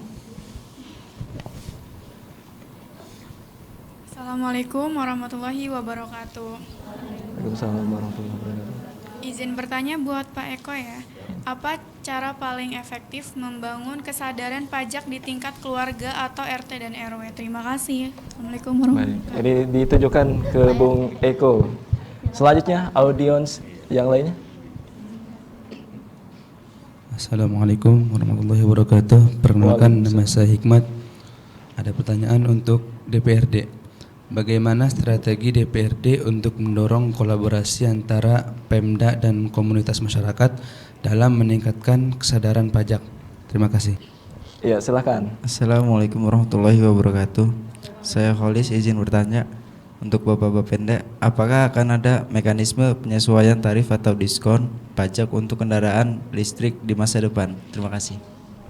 Assalamualaikum warahmatullahi wabarakatuh. Waalaikumsalam warahmatullahi wabarakatuh. Izin bertanya buat Pak Eko ya. Apa cara paling efektif membangun kesadaran pajak di tingkat keluarga atau RT dan RW? Terima kasih. Assalamualaikum warahmatullahi Baik, wabarakatuh. ini ditujukan ke Bung Eko. Selanjutnya audiens yang lainnya. Assalamualaikum warahmatullahi wabarakatuh. Perkenalkan, nama saya Hikmat. Ada pertanyaan untuk DPRD. Bagaimana strategi DPRD untuk mendorong kolaborasi antara Pemda dan komunitas masyarakat dalam meningkatkan kesadaran pajak? Terima kasih. Ya, silakan. Assalamualaikum warahmatullahi wabarakatuh. Saya Kholis, izin bertanya untuk Bapak Bapenda, apakah akan ada mekanisme penyesuaian tarif atau diskon pajak untuk kendaraan listrik di masa depan? Terima kasih.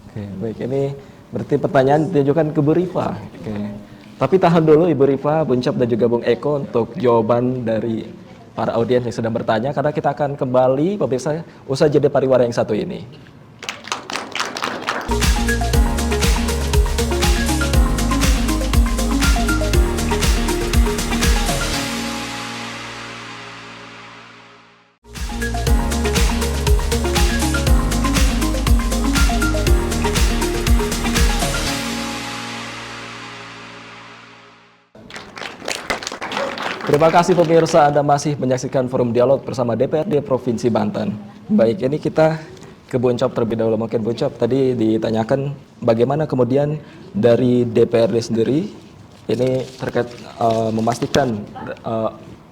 Oke, baik, ini berarti pertanyaan ditujukan ke Bu Rifa. Oke. Tapi tahan dulu Ibu Rifa, Bung Cap dan juga Bung Eko untuk jawaban dari para audiens yang sedang bertanya, karena kita akan kembali pemirsa usai jeda pariwara yang satu ini. Terima kasih pemirsa, Anda masih menyaksikan Forum Dialog bersama DPRD Provinsi Banten. Baik, ini kita ke Bung Cap terlebih dahulu. Mungkin Bung Cap tadi ditanyakan bagaimana kemudian dari DPRD sendiri ini terkait memastikan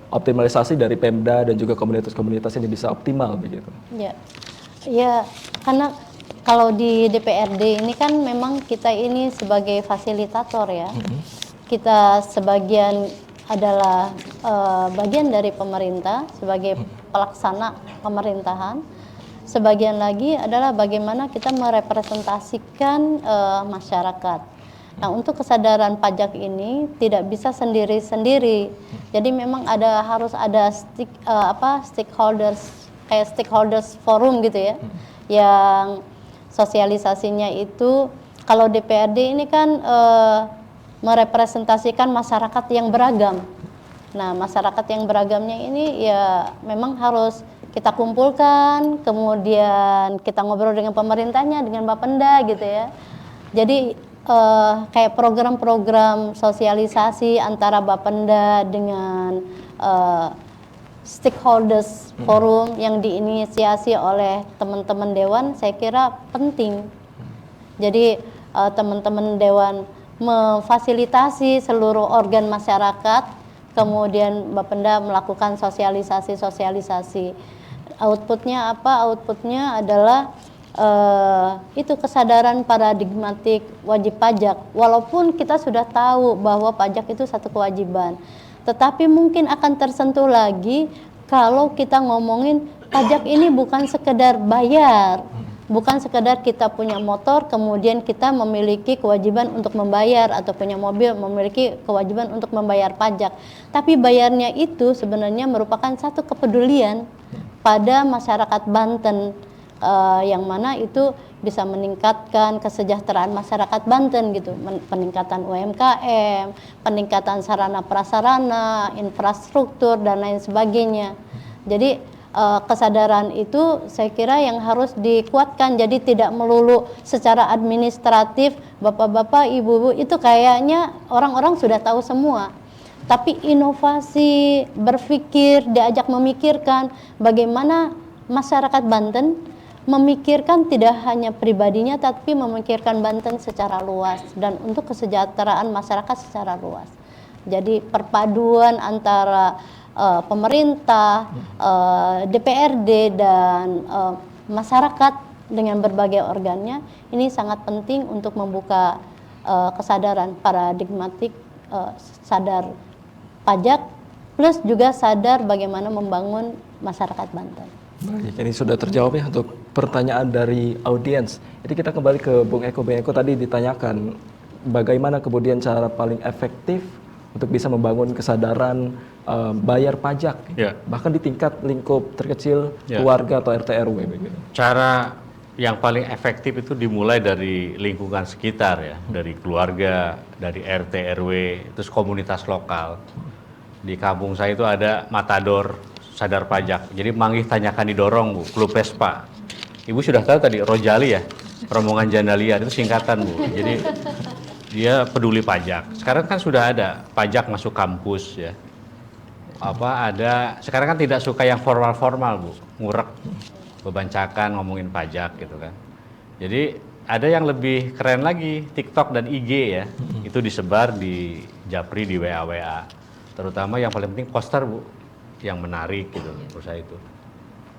optimalisasi dari Pemda dan juga komunitas-komunitas ini bisa optimal begitu. Ya, ya, karena kalau di DPRD ini kan memang kita ini sebagai fasilitator ya. Kita sebagian adalah bagian dari pemerintah sebagai pelaksana pemerintahan. Sebagian lagi adalah bagaimana kita merepresentasikan masyarakat. Nah, untuk kesadaran pajak ini tidak bisa sendiri-sendiri. Jadi memang harus ada stakeholders, kayak stakeholders forum gitu ya. Yang sosialisasinya itu kalau DPRD ini kan merepresentasikan masyarakat yang beragam. Nah, masyarakat yang beragamnya ini ya memang harus kita kumpulkan, kemudian kita ngobrol dengan pemerintahnya, dengan Bapenda gitu ya. Jadi kayak program-program sosialisasi antara Bapenda dengan stakeholders forum yang diinisiasi oleh teman-teman dewan, saya kira penting. Jadi teman-teman dewan memfasilitasi seluruh organ masyarakat, kemudian Bapenda melakukan sosialisasi. Outputnya apa? Outputnya adalah itu kesadaran paradigmatik wajib pajak. Walaupun kita sudah tahu bahwa pajak itu satu kewajiban, tetapi mungkin akan tersentuh lagi kalau kita ngomongin pajak ini bukan sekedar bayar. Bukan sekedar kita punya motor, kemudian kita memiliki kewajiban untuk membayar, atau punya mobil memiliki kewajiban untuk membayar pajak. Tapi bayarnya itu sebenarnya merupakan satu kepedulian pada masyarakat Banten, yang mana itu bisa meningkatkan kesejahteraan masyarakat Banten gitu, peningkatan UMKM, peningkatan sarana prasarana, infrastruktur dan lain sebagainya. Jadi kesadaran itu saya kira yang harus dikuatkan, jadi tidak melulu secara administratif. Bapak-bapak, ibu-ibu itu kayaknya orang-orang sudah tahu semua, tapi inovasi, berpikir, diajak memikirkan bagaimana masyarakat Banten memikirkan tidak hanya pribadinya tapi memikirkan Banten secara luas dan untuk kesejahteraan masyarakat secara luas. Jadi perpaduan antara pemerintah, DPRD dan masyarakat dengan berbagai organnya ini sangat penting untuk membuka kesadaran paradigmatik, sadar pajak plus juga sadar bagaimana membangun masyarakat Banten. Baik, ini sudah terjawab ya untuk pertanyaan dari audiens. Jadi kita kembali ke Bung Eko. Bung Eko tadi ditanyakan bagaimana kemudian cara paling efektif untuk bisa membangun kesadaran bayar pajak, bahkan di tingkat lingkup terkecil keluarga atau RT RW begitu. Cara yang paling efektif itu dimulai dari lingkungan sekitar ya, dari keluarga, dari RT, RW, terus komunitas lokal. Di kampung saya itu ada Matador Sadar Pajak. Jadi manggih tanyakan didorong Bu, Klub Vespa. Ibu sudah tahu tadi Rojali ya, Rombongan Jandalia itu singkatan Bu. Jadi dia peduli pajak. Sekarang kan sudah ada pajak masuk kampus ya. Sekarang kan tidak suka yang formal-formal Bu, ngurek, bebancakan ngomongin pajak gitu kan. Jadi ada yang lebih keren lagi, TikTok dan IG ya, itu disebar di Japri, di WA. Terutama yang paling penting poster Bu, yang menarik gitu menurut saya itu.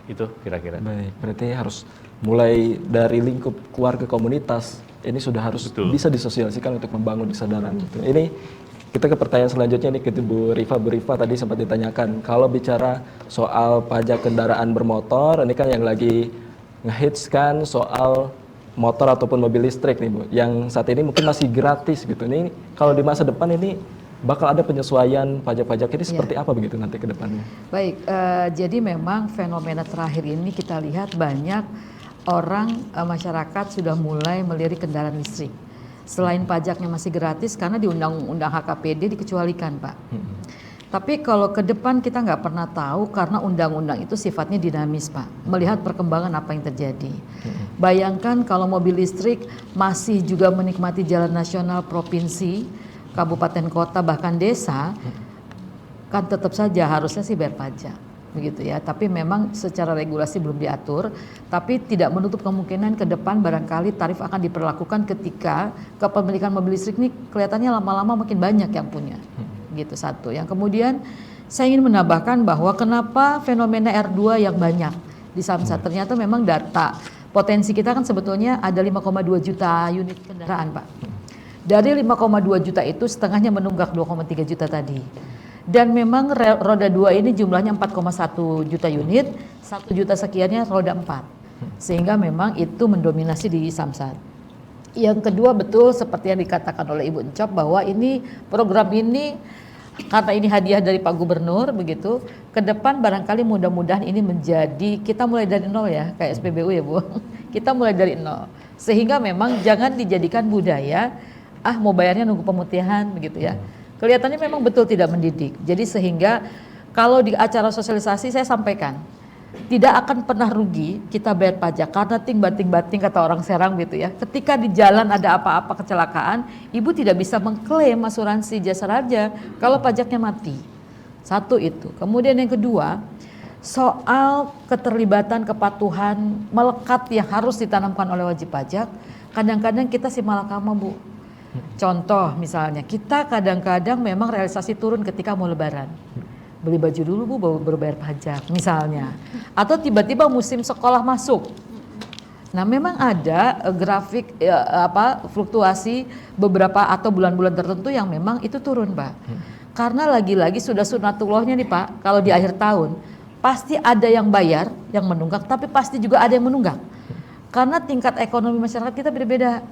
Itu kira-kira. Baik, berarti harus mulai dari lingkup keluarga komunitas. Ini sudah harus bisa disosialisasikan untuk membangun kesadaran. Gitu. Ini kita ke pertanyaan selanjutnya nih ke Bu Rifa. Bu Rifa tadi sempat ditanyakan, kalau bicara soal pajak kendaraan bermotor, ini kan yang lagi ngehits kan soal motor ataupun mobil listrik nih Bu, yang saat ini mungkin masih gratis gitu. Ini kalau di masa depan ini bakal ada penyesuaian pajak-pajak ini seperti apa begitu nanti ke depannya? Baik, jadi memang fenomena terakhir ini kita lihat banyak orang masyarakat sudah mulai melirik kendaraan listrik. Selain pajaknya masih gratis karena di Undang-Undang HKPD dikecualikan Pak. Tapi kalau ke depan kita nggak pernah tahu karena undang-undang itu sifatnya dinamis Pak. Melihat perkembangan apa yang terjadi. Bayangkan kalau mobil listrik masih juga menikmati jalan nasional provinsi, kabupaten kota bahkan desa, kan tetap saja harusnya sih bayar pajak. Begitu ya, tapi memang secara regulasi belum diatur, tapi tidak menutup kemungkinan ke depan barangkali tarif akan diperlakukan ketika kepemilikan mobil listrik ini kelihatannya lama-lama makin banyak yang punya, gitu satu. Yang kemudian saya ingin menambahkan bahwa kenapa fenomena R2 yang banyak di Samsat, ternyata memang data potensi kita kan sebetulnya ada 5,2 juta unit kendaraan Pak. Dari 5,2 juta itu setengahnya menunggak 2,3 juta tadi. Dan memang roda 2 ini jumlahnya 4,1 juta unit, 1 juta sekiannya roda 4. Sehingga memang itu mendominasi di Samsat. Yang kedua betul seperti yang dikatakan oleh Ibu Encop bahwa ini program ini karena ini hadiah dari Pak Gubernur begitu, ke depan barangkali mudah-mudahan ini menjadi, kita mulai dari nol ya, kayak SPBU ya Bu. Kita mulai dari nol. Sehingga memang jangan dijadikan budaya, mau bayarnya nunggu pemutihan begitu ya. Kelihatannya memang betul tidak mendidik. Jadi sehingga kalau di acara sosialisasi saya sampaikan, tidak akan pernah rugi kita bayar pajak karena ting-bating kata orang Serang gitu ya. Ketika di jalan ada apa-apa kecelakaan, ibu tidak bisa mengklaim asuransi jasa raja kalau pajaknya mati. Satu itu. Kemudian yang kedua, soal keterlibatan kepatuhan melekat yang harus ditanamkan oleh wajib pajak, kadang-kadang kita simalakama Bu. Contoh misalnya, kita kadang-kadang memang realisasi turun ketika mau lebaran. Beli baju dulu Bu, baru bayar pajak misalnya. Atau tiba-tiba musim sekolah masuk. Nah memang ada grafik fluktuasi beberapa atau bulan-bulan tertentu yang memang itu turun Pak. Karena lagi-lagi sudah sunatullahnya nih Pak, kalau di akhir tahun pasti ada yang bayar, yang menunggak, tapi pasti juga ada yang menunggak. Karena tingkat ekonomi masyarakat kita beda-beda.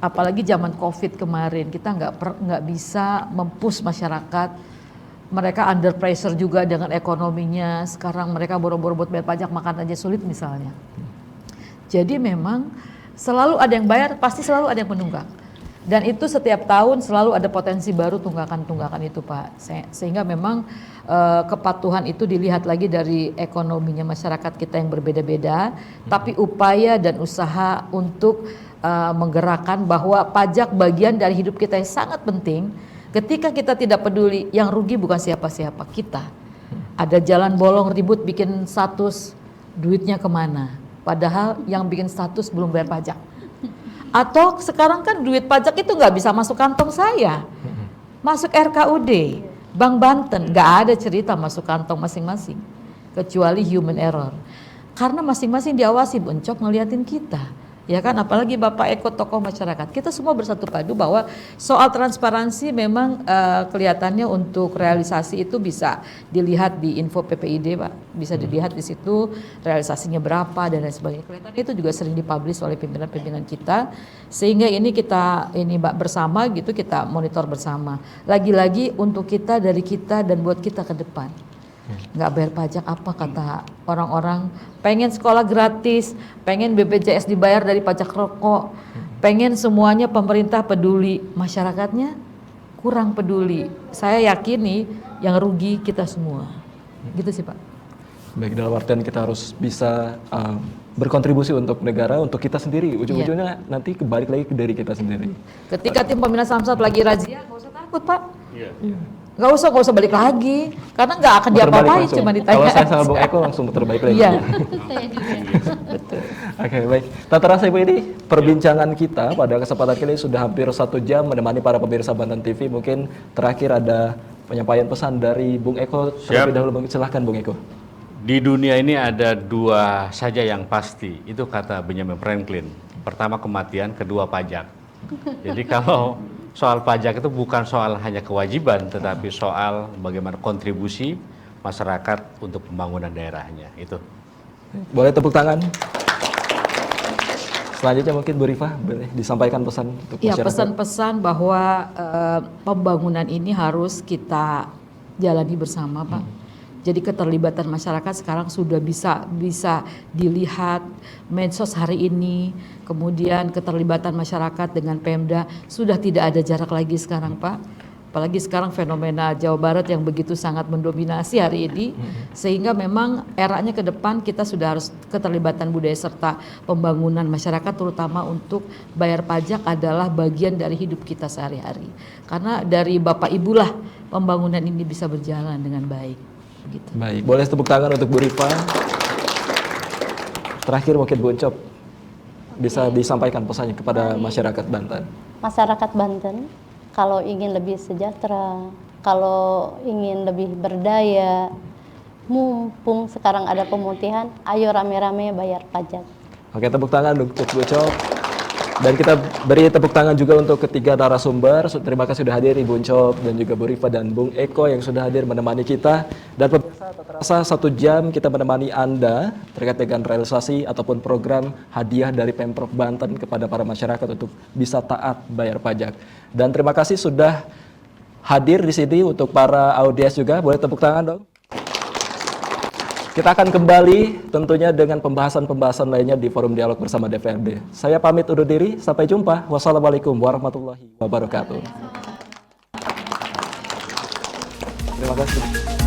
Apalagi zaman COVID kemarin, kita nggak bisa mempush masyarakat. Mereka under pressure juga dengan ekonominya. Sekarang mereka boro-boro buat bayar pajak, makan aja sulit misalnya. Jadi memang selalu ada yang bayar, pasti selalu ada yang menunggak. Dan itu setiap tahun selalu ada potensi baru tunggakan-tunggakan itu Pak. Sehingga memang kepatuhan itu dilihat lagi dari ekonominya masyarakat kita yang berbeda-beda. Tapi upaya dan usaha untuk menggerakkan bahwa pajak bagian dari hidup kita yang sangat penting. Ketika kita tidak peduli, yang rugi bukan siapa-siapa, kita. Ada jalan bolong ribut bikin status, duitnya kemana? Padahal yang bikin status belum bayar pajak. Atau sekarang kan duit pajak itu nggak bisa masuk kantong saya, masuk RKUD, Bank Banten, nggak ada cerita masuk kantong masing-masing, kecuali human error. Karena masing-masing diawasi, Bu Encop ngeliatin kita. Ya kan, apalagi Bapak Eko tokoh masyarakat, kita semua bersatu padu bahwa soal transparansi memang kelihatannya untuk realisasi itu bisa dilihat di info PPID Pak, bisa dilihat di situ realisasinya berapa dan lain sebagainya. Kelihatannya itu juga sering dipublish oleh pimpinan-pimpinan kita, sehingga ini kita bersama gitu, kita monitor bersama. Lagi-lagi untuk kita, dari kita dan buat kita ke depan. nggak bayar pajak apa kata orang-orang? Pengen sekolah gratis, pengen BPJS dibayar dari pajak rokok, pengen semuanya pemerintah peduli, masyarakatnya kurang peduli. Saya yakini yang rugi kita semua. Gitu sih Pak. Baik, dalam artian kita harus bisa berkontribusi untuk negara, untuk kita sendiri. Ujung-ujungnya nanti kembali lagi ke diri kita sendiri. Ketika tim pembina Samsat lagi razia, nggak usah takut Pak. Iya. Nggak usah balik lagi, karena nggak akan Putar balik diapa-apain, langsung. cuma ditanya. Kalau saya sama Bung Eko langsung terbalik lagi. Iya. Saya juga. Oke, baik. Tak terasa Ibu, ini perbincangan kita pada kesempatan kali ini sudah hampir 1 jam menemani para pemirsa Banten TV. Mungkin terakhir ada penyampaian pesan dari Bung Eko terlebih dahulu. Silahkan Bung Eko. Di dunia ini ada 2 saja yang pasti, itu kata Benjamin Franklin. Pertama kematian, kedua pajak. Jadi kalau soal pajak itu bukan soal hanya kewajiban, tetapi soal bagaimana kontribusi masyarakat untuk pembangunan daerahnya. Itu. Boleh tepuk tangan. Selanjutnya mungkin Bu Rifah boleh disampaikan pesan untuk Ya, masyarakat. pesan-pesan bahwa pembangunan ini harus kita jalani bersama, Pak. Jadi keterlibatan masyarakat sekarang sudah bisa dilihat medsos hari ini, kemudian keterlibatan masyarakat dengan Pemda sudah tidak ada jarak lagi sekarang, Pak. Apalagi sekarang fenomena Jawa Barat yang begitu sangat mendominasi hari ini, sehingga memang eranya ke depan kita sudah harus keterlibatan budaya serta pembangunan masyarakat, terutama untuk bayar pajak adalah bagian dari hidup kita sehari-hari. Karena dari Bapak Ibulah pembangunan ini bisa berjalan dengan baik. Begitu. Baik, boleh tepuk tangan untuk Bu Rifah. Terakhir mungkin Bu Uncop bisa disampaikan pesannya kepada masyarakat Banten. Masyarakat Banten, kalau ingin lebih sejahtera, kalau ingin lebih berdaya, mumpung sekarang ada pemutihan, ayo rame-rame bayar pajak. Oke, tepuk tangan untuk Bu Uncop. Dan kita beri tepuk tangan juga untuk ketiga narasumber. Terima kasih sudah hadir Ibu Uncop dan juga Bu Rifah dan Bung Eko yang sudah hadir menemani kita. Dan pemirsa, tak terasa 1 jam kita menemani Anda terkait dengan realisasi ataupun program hadiah dari Pemprov Banten kepada para masyarakat untuk bisa taat bayar pajak. Dan terima kasih sudah hadir di sini untuk para audiens juga. Boleh tepuk tangan dong. Kita akan kembali tentunya dengan pembahasan-pembahasan lainnya di Forum Dialog bersama DPRD. Saya pamit undur diri, sampai jumpa. Wassalamualaikum warahmatullahi wabarakatuh. Terima kasih.